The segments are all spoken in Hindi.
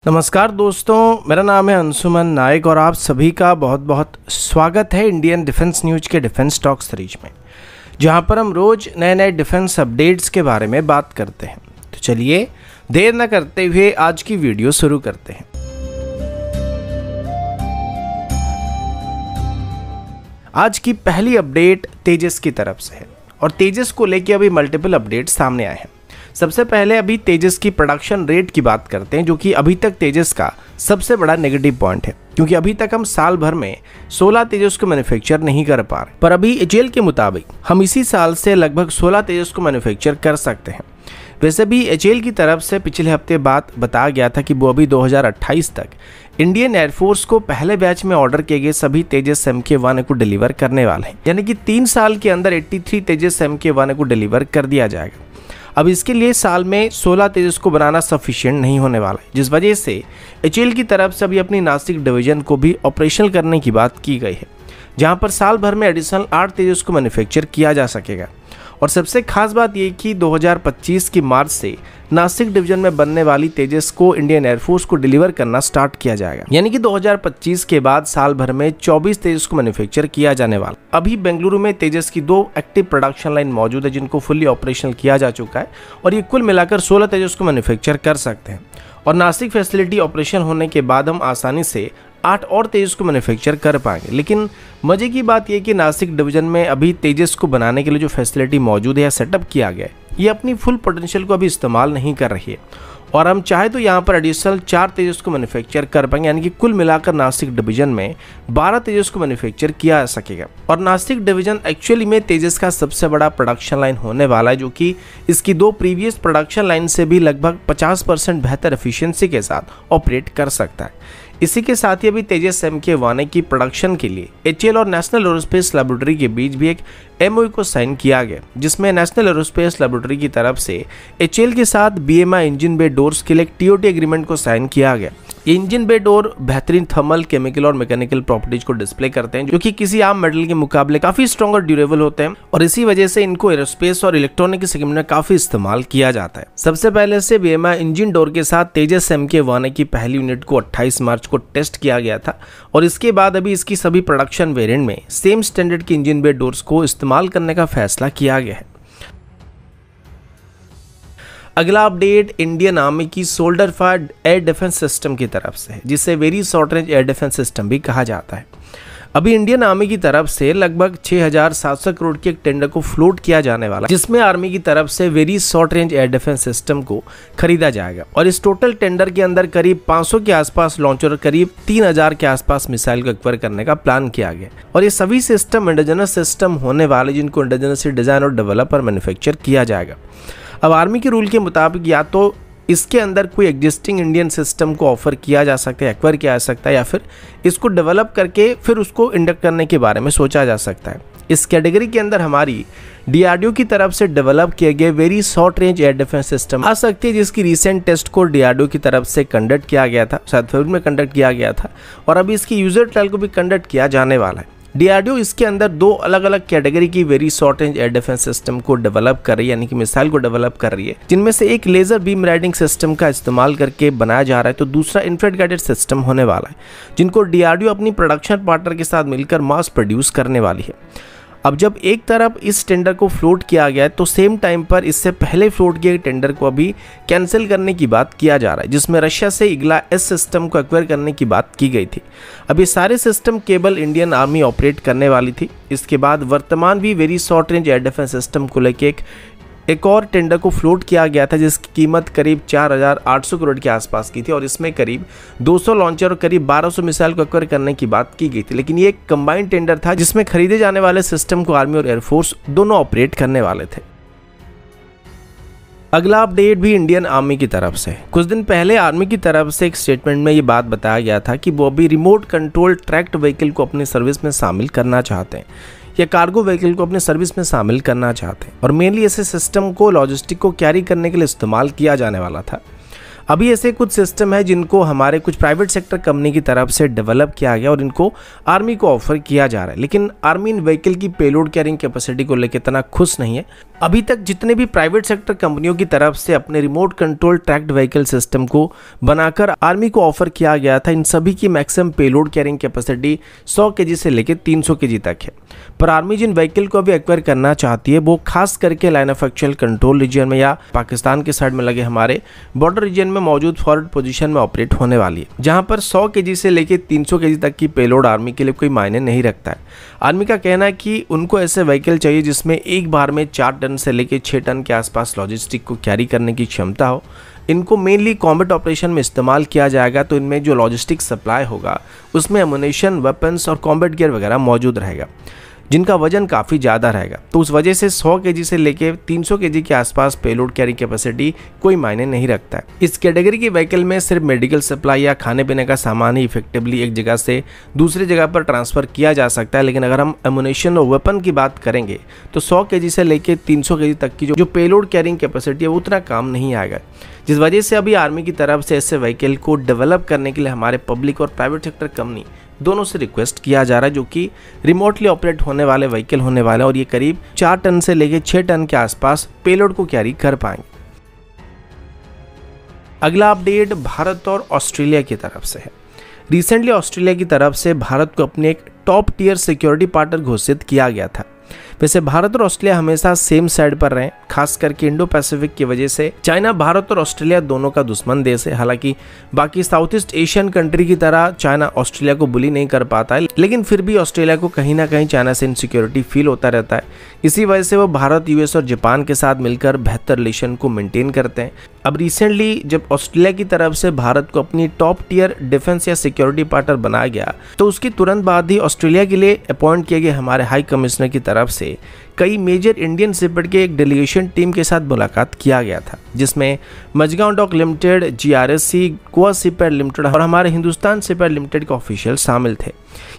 नमस्कार दोस्तों, मेरा नाम है अंशुमन नायक और आप सभी का बहुत बहुत स्वागत है इंडियन डिफेंस न्यूज के डिफेंस टॉक सीरीज में, जहां पर हम रोज नए नए डिफेंस अपडेट्स के बारे में बात करते हैं। तो चलिए देर न करते हुए आज की वीडियो शुरू करते हैं। आज की पहली अपडेट तेजस की तरफ से है और तेजस को लेकर अभी मल्टीपल अपडेट सामने आए हैं। सबसे पहले अभी तेजस की प्रोडक्शन रेट की बात करते हैं, जो कि अभी तक तेजस का सबसे बड़ा नेगेटिव पॉइंट है, क्योंकि अभी तक हम साल भर में 16 तेजस को मैन्युफैक्चर नहीं कर पा रहे। पर अभी एचएएल के मुताबिक हम इसी साल से लगभग 16 तेजस को मैन्युफैक्चर कर सकते हैं। वैसे भी एचएएल की तरफ से पिछले हफ्ते बात बताया गया था कि वो अभी 2028 तक इंडियन एयरफोर्स को पहले बैच में ऑर्डर किए गए सभी तेजस MK1 को डिलीवर करने वाले हैं, यानी कि 3 साल के अंदर 83 तेजस MK1 को डिलीवर कर दिया जाएगा। अब इसके लिए साल में 16 तेजस को बनाना सफिशिएंट नहीं होने वाला है, जिस वजह से एचएएल की तरफ से अभी अपनी नासिक डिवीजन को भी ऑपरेशनल करने की बात की गई है, जहां पर साल भर में एडिशनल 8 तेजस को मैन्युफैक्चर किया जा सकेगा। और सबसे खास बात यह कि 2025 की मार्च से नासिक डिवीजन में बनने वाली तेजस को इंडियन एयरफोर्स को डिलीवर करना स्टार्ट किया जाएगा, यानी कि 2025 के बाद साल भर में 24 तेजस को मैन्युफैक्चर किया जाने वाला। अभी बेंगलुरु में तेजस की 2 एक्टिव प्रोडक्शन लाइन मौजूद है, जिनको फुल्ली ऑपरेशनल किया जा चुका है और ये कुल मिलाकर 16 तेजस को मैन्युफैक्चर कर सकते हैं। और नासिक फैसिलिटी ऑपरेशन होने के बाद हम आसानी से 8 और तेजस को मैन्युफैक्चर कर पाएंगे। लेकिन मजे की बात यह कि नासिक डिवीजन में अभी तेजस को बनाने के लिए जो फैसिलिटी मौजूद है या सेटअप किया गया है, ये अपनी फुल पोटेंशियल को अभी इस्तेमाल नहीं कर रही है और हम चाहे तो यहाँ पर एडिशनल 4 तेजस को मैन्युफैक्चर कर पाएंगे, यानी कि कुल मिलाकर नासिक डिवीजन में 12 तेजस को मैन्युफैक्चर किया जा सकेगा। और नासिक डिवीजन एक्चुअली में तेजस का सबसे बड़ा प्रोडक्शन लाइन होने वाला है, जो कि इसकी 2 प्रीवियस प्रोडक्शन लाइन से भी लगभग 50% बेहतर एफिशिएंसी के साथ ऑपरेट कर सकता है। इसी के साथ ही अभी तेजस MK1 की प्रोडक्शन के लिए एचएएल और नेशनल एरोस्पेस लैबोरेटरी के बीच भी एक MOU को साइन किया गया, जिसमें नेशनल एरोस्पेस लैबोरेटरी की तरफ से एचएएल के साथ BMI इंजन बे डोर्स के लिए एक TOT एग्रीमेंट को साइन किया गया। ये इंजन बे डोर बेहतरीन थर्मल, केमिकल और मैकेनिकल प्रॉपर्टीज को डिस्प्ले करते हैं, जो कि किसी आम मेटल के मुकाबले काफी स्ट्रॉन्ग और ड्यूरेबल होते हैं और इसी वजह से इनको एरोस्पेस और इलेक्ट्रॉनिक के सेगमेंट में काफी इस्तेमाल किया जाता है। सबसे पहले से BMI इंजन डोर के साथ तेजस MK1 की पहली यूनिट को 28 मार्च को टेस्ट किया गया था और इसके बाद अभी इसकी सभी प्रोडक्शन वेरिएंट में सेम स्टैंडर्ड की इंजन बे डोर्स को इस्तेमाल करने का फैसला किया गया है। अगला अपडेट इंडियन आर्मी की shoulder fire air defence system की तरफ से है, जिसे very short range air defence system भी कहा जाता है। अभी इंडियन आर्मी की तरफ से लगभग 6700 करोड़ के एक टेंडर को फ्लोट किया जाने वाला है, जिसमें आर्मी की तरफ से very short range air defence system को खरीदा जाएगा। और इस टोटल टेंडर के अंदर करीब 500 के आसपास लॉन्चर और करीब 3000 के आसपास मिसाइल को एक्वायर करने का प्लान किया गया और ये सभी सिस्टम इंडिजिनस सिस्टम होने वाले, जिनको इंडिजिनस डिजाइन और डेवलप और मैन्युफैक्चर किया जाएगा। अब आर्मी के रूल के मुताबिक या तो इसके अंदर कोई एग्जिस्टिंग इंडियन सिस्टम को ऑफर किया जा सकता है, एक्वायर किया जा सकता है, या फिर इसको डेवलप करके फिर उसको इंडक्ट करने के बारे में सोचा जा सकता है। इस कैटेगरी के अंदर हमारी DRDO की तरफ से डेवलप किए गए very short range air defence system आ सकती है, जिसकी रिसेंट टेस्ट को DRDO की तरफ से कंडक्ट किया गया था, शायद फरवरी में कंडक्ट किया गया था और अभी इसकी यूजर ट्रायल को भी कंडक्ट किया जाने वाला है। DRDO इसके अंदर 2 अलग अलग कैटेगरी की very short range air defence system को डेवलप कर रही है, यानी कि मिसाइल को डेवलप कर रही है, जिनमें से एक लेजर बीम राइडिंग सिस्टम का इस्तेमाल करके बनाया जा रहा है, तो दूसरा इंफ्रारेड गाइडेड सिस्टम होने वाला है, जिनको DRDO अपनी प्रोडक्शन पार्टनर के साथ मिलकर मास प्रोड्यूस करने वाली है। अब जब एक तरफ इस टेंडर को फ्लोट किया गया है, तो सेम टाइम पर इससे पहले फ्लोट किए टेंडर को अभी कैंसिल करने की बात किया जा रहा है, जिसमें रशिया से इग्ला S सिस्टम को एक्वायर करने की बात की गई थी। अब ये सारे सिस्टम केवल इंडियन आर्मी ऑपरेट करने वाली थी। इसके बाद वर्तमान भी very short range air defence system को लेकर एक और टेंडर को फ्लोट किया गया था, जिसकी कीमत करीब 4800 करोड़ के आसपास की थी और इसमें करीब 200 लॉन्चर और करीब 1200 मिसाइल को एक्वायर करने की बात की गई थी। लेकिन ये एक कंबाइंड टेंडर था, जिसमें खरीदे जाने वाले सिस्टम को आर्मी और एयरफोर्स दोनों ऑपरेट करने वाले थे। अगला अपडेट भी इंडियन आर्मी की तरफ से। कुछ दिन पहले आर्मी की तरफ से एक स्टेटमेंट में ये बात बताया गया था कि वो अभी रिमोट कंट्रोल ट्रैक्ड व्हीकल को अपनी सर्विस में शामिल करना चाहते हैं या कार्गो व्हीकल को अपने सर्विस में शामिल करना चाहते हैं और मेनली ऐसे सिस्टम को लॉजिस्टिक को कैरी करने के लिए इस्तेमाल किया जाने वाला था। अभी ऐसे कुछ सिस्टम है जिनको हमारे कुछ प्राइवेट सेक्टर कंपनी की तरफ से डेवलप किया गया और इनको आर्मी को ऑफर किया जा रहा है, लेकिन आर्मी इन व्हीकल की पेलोड कैरिंग कैपेसिटी को लेकर इतना खुश नहीं है। अभी तक जितने भी प्राइवेट सेक्टर कंपनियों की तरफ से अपने remote control tracked vehicle system को बनाकर आर्मी को ऑफर किया गया था, इन सभी की maximum payload carrying capacity 100 KG से लेकर 300 केजी तक है। पर आर्मी जिन व्हीकल को अभी एक्वायर करना चाहती है वो खास करके line of actual control region में या पाकिस्तान के साइड में लगे हमारे बॉर्डर रीजन में मौजूद फॉरवर्ड पोजीशन में ऑपरेट होने वाली है, जहां पर 100 केजी से लेकर 300 केजी तक की पेलोड आर्मी के लिए कोई मायने नहीं रखता है। आर्मी का कहना है कि उनको ऐसे व्हीकल चाहिए जिसमें एक बार में 4 टन से लेकर 6 टन के आसपास लॉजिस्टिक को कैरी करने की क्षमता हो। इनको मेनली कॉम्बैट ऑपरेशन में इस्तेमाल किया जाएगा, तो इनमें जो लॉजिस्टिक सप्लाई होगा उसमें एमुनेशन, वेपन्स और कॉम्बैट गियर वगैरह मौजूद रहेगा, जिनका वजन काफ़ी ज़्यादा रहेगा। तो उस वजह से 100 केजी से लेके 300 केजी के आसपास पेलोड कैरी कैपेसिटी कोई मायने नहीं रखता है। इस कैटेगरी की व्हीकल में सिर्फ मेडिकल सप्लाई या खाने पीने का सामान ही इफेक्टिवली एक जगह से दूसरी जगह पर ट्रांसफ़र किया जा सकता है, लेकिन अगर हम एमुनेशन और वेपन की बात करेंगे तो 100 केजी से लेके 300 केजी तक की जो पेलोड कैरिंग कैपेसिटी है वो उतना काम नहीं आएगा, जिस वजह से अभी आर्मी की तरफ से ऐसे व्हीकल को डेवलप करने के लिए हमारे पब्लिक और प्राइवेट सेक्टर कंपनी दोनों से रिक्वेस्ट किया जा रहा है, जो कि रिमोटली ऑपरेट होने वाले व्हीकल होने वाले और ये करीब 4 टन से लेकर 6 टन के आसपास पेलोड को कैरी कर पाएंगे। अगला अपडेट भारत और ऑस्ट्रेलिया की तरफ से है। रिसेंटली ऑस्ट्रेलिया की तरफ से भारत को अपने एक टॉप टियर सिक्योरिटी पार्टनर घोषित किया गया था। वैसे भारत और ऑस्ट्रेलिया हमेशा सेम साइड पर रहे, खास करके इंडो पैसिफिक की वजह से। चाइना भारत और ऑस्ट्रेलिया दोनों का दुश्मन देश है। हालांकि बाकी साउथ ईस्ट एशियन कंट्री की तरह चाइना ऑस्ट्रेलिया को बुली नहीं कर पाता है, लेकिन फिर भी ऑस्ट्रेलिया को कहीं ना कहीं चाइना से इनसिक्योरिटी फील होता रहता है। इसी वजह से वो भारत, यूएस और जापान के साथ मिलकर बेहतर रिलेशन को मेंटेन करते हैं। अब रिसेंटली जब ऑस्ट्रेलिया की तरफ से भारत को अपनी टॉप टियर डिफेंस या सिक्योरिटी पार्टनर बनाया गया, तो उसकी तुरंत बाद ही ऑस्ट्रेलिया के लिए अपॉइंट किए गए हमारे हाई कमिश्नर की तरफ से कई मेजर इंडियन शिपयार्ड के एक डेलीगेशन टीम के साथ मुलाकात किया गया था, जिसमें Mazagon dock limited, GRSC, Goa shipyard limited और हमारे हिंदुस्तान शिपयार्ड लिमिटेड के ऑफिशियल शामिल थे।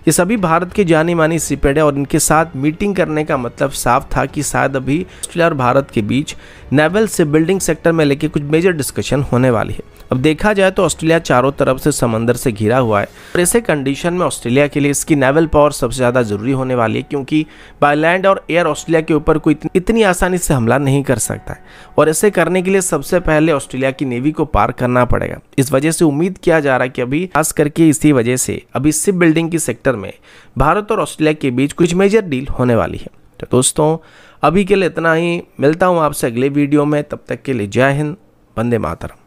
ये सभी भारत के जानी मानी शिपयार्ड है और इनके साथ मीटिंग करने का मतलब साफ था कि शायद अभी ऑस्ट्रेलिया और भारत के बीच नेवल शिप बिल्डिंग सेक्टर में लेके कुछ मेजर डिस्कशन होने वाली है। अब देखा जाए तो ऑस्ट्रेलिया चारों तरफ से समंदर से घिरा हुआ है और ऐसे कंडीशन में ऑस्ट्रेलिया के लिए इसकी नेवल पावर सबसे ज़्यादा जरूरी होने वाली है, क्योंकि बाय लैंड और एयर ऑस्ट्रेलिया के ऊपर कोई इतनी आसानी से हमला नहीं कर सकता है और ऐसे करने के लिए सबसे पहले ऑस्ट्रेलिया की नेवी को पार करना पड़ेगा। इस वजह से उम्मीद किया जा रहा है कि अभी खास करके इसी वजह से अभी शिप बिल्डिंग की सेक्टर में भारत और ऑस्ट्रेलिया के बीच कुछ मेजर डील होने वाली है। तो दोस्तों अभी के लिए इतना ही, मिलता हूँ आपसे अगले वीडियो में, तब तक के लिए जय हिंद, वंदे मातरम।